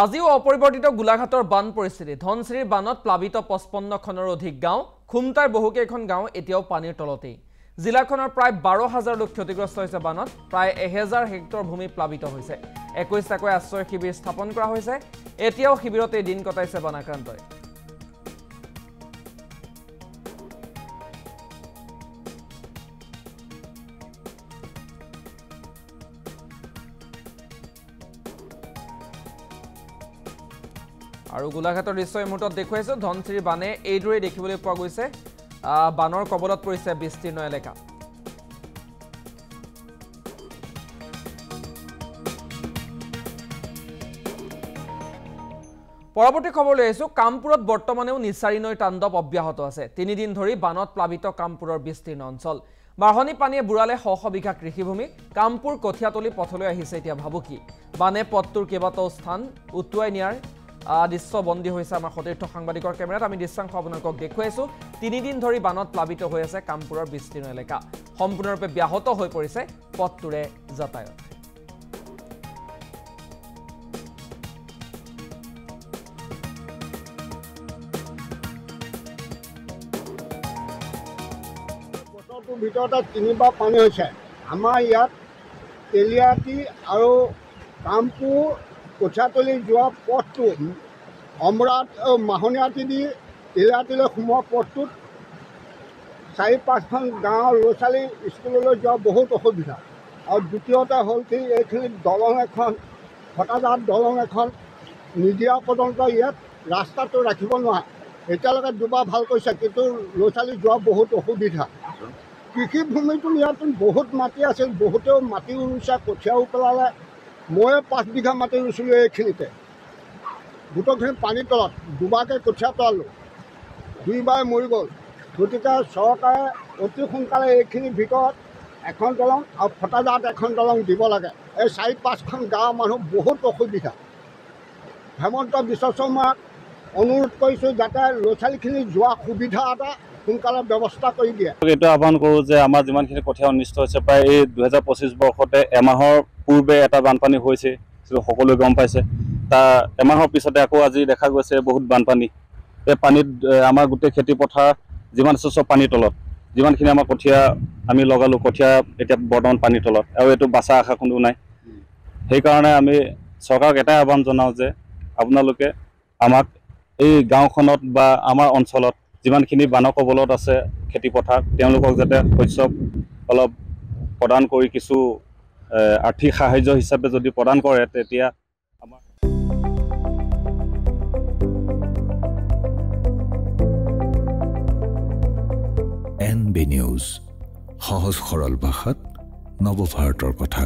আজিও অপৰিৱৰ্তিত গোলাঘাটৰ বান পৰিস্থিতি ধনশ্ৰীৰ বানত প্লাবিত 55খনৰ অধিক গাঁও খুমটাৰ বহুকেইখন গাঁও এতিয়াও পানীৰ তলতেই জিলাখনৰ প্ৰায় 12,000 লোক ক্ষতিগ্ৰস্ত হৈছে বানত প্ৰায় 1000 হেক্টৰ ভূমি প্লাবিত হৈছে 21টাকৈ আশ্ৰয় শিবিৰ স্থাপন কৰা হৈছে এতিয়াও শিবিৰতে দিন কটাইছে বানাক্ৰান্তই আৰু গোলাঘাটৰ দৃশ্য এই মুহূৰ্তত দেখুৱাইছো ধনশ্ৰীৰ বানে এইদৰে দেখিবলৈ পোৱা গৈছে বানৰ কবলত পৰিছে বিস্তীৰ্ণ এলেকা পৰৱৰ্তী খবৰলৈ আহিছো কামপুৰত বৰ্তমানেও নিচাৰী নৈৰ তাণ্ডৱ অব্যাহত আছে 3 দিন ধৰি বানত প্লাবিত কামপুৰৰ বিস্তীৰ্ণ অঞ্চল বাঢ়নী পানীয়ে বুৰালে শ শ বিঘা কৃষিভূমি কামপুৰ কঠিয়াতলি পথলৈ আহিছে এতিয়া ভাবুকি বানে পথটোৰ কেইবাটাও স্থান উটুৱাই নিয়াৰ দৃশ্য বন্দী হৈছে আমাৰ সতীৰ্থ সাংবাদিকৰ কেমেৰাত আমি দৃশ্যাংশ আপোনালোকক দেখুৱাইছো 3 দিন ধৰি বানত প্লাবিত হৈ আছে কামপুৰৰ বিস্তীৰ্ণ এলেকা সম্পূৰ্ণৰূপে ব্যাহত হৈ পৰিছে পথটোৰে যাতায়াত বছৰটোৰ ভিতৰতে 3বাৰ পানী হৈছে আমাৰ ইয়াত তেলিয়াটি আৰু কামপুৰ কঠিয়াতলি যোৱা পথটো অমৰাত মাহনীয়াটি দি তেলিয়াটিলৈ সোমোৱা পথটোত 4-5খন গাঁৱৰ ল'ৰা ছোৱালী স্কুললৈ যোৱা বহুত অসুবিধা আৰু দ্বিতীয়তে হ'ল কি এইখিনি দলং এখন ফটাজাত দলং এখন নিদিয়া পৰ্যন্ত ইয়াত ৰাস্তাটো ৰাখিব নোৱাৰে এতিয়ালৈকে দুবাৰ ভাল কৰিছে কিন্তু ল'ৰা ছোৱালী যোৱা বহুত অসুবিধা কৃষিভূমিটো ইয়াত বহুত মাটি আছিল বহুতেও মাটি ৰুইছে কঠীয়াও পেলালে মই 5 বিঘা মাটি ৰুইছিলোঁ এইখিনিতে গোটেইখিনি পানীৰ তলত দুবাৰকৈ কঠীয়া পেলালোঁ 2বাৰ মৰি গ'ল গতিকে চৰকাৰে অতি সোনকালে এইখিনিৰ ভিতৰত এখন দলং আৰু ফটাজাত এখন দলং দিব লাগে এই 4-5খন গাঁৱৰ মানুহ বহুত অসুবিধা হেমন্ত বিশ্ব শৰ্মাক অনুৰোধ কৰিছোঁ যাতে ল'ৰা ছোৱালীখিনি যোৱা সুবিধা এটা সোনকালে ব্যৱস্থা কৰি দিয়ে এইটো আহ্বান কৰোঁ যে আমাৰ যিমানখিনি কঠীয়া অনিষ্ট হৈছে প্ৰায় এই 2025 বৰ্ষতে এমাহৰ পূৰ্বে এটা বানপানী হৈছে সকলোৱে গম পাইছে তাৰ এমাহৰ পিছতে আকৌ আজি দেখা গৈছে বহুত বানপানী এই পানীত আমাৰ গোটেই খেতি পথাৰ যিমান আছে চব পানীৰ তলত যিমানখিনি আমাৰ কঠীয়া আমি লগালোঁ কঠীয়া এতিয়া বৰ্তমান পানীৰ তলত আৰু এইটো বাচা আশা কোনো নাই সেইকাৰণে আমি চৰকাৰক এটাই আহ্বান জনাওঁ যে আপোনালোকে আমাক এই গাঁওখনত বা আমাৰ অঞ্চলত যিমানখিনি বানৰ কবলত আছে খেতি পথাৰ তেওঁলোকক যাতে শস্য অলপ প্ৰদান কৰি কিছু আৰ্থিক সাহায্য হিচাপে যদি প্ৰদান কৰে তেতিয়া আমাৰ NB নিউজ সহজ সৰল ভাষাত নৱভাৰতৰ কথা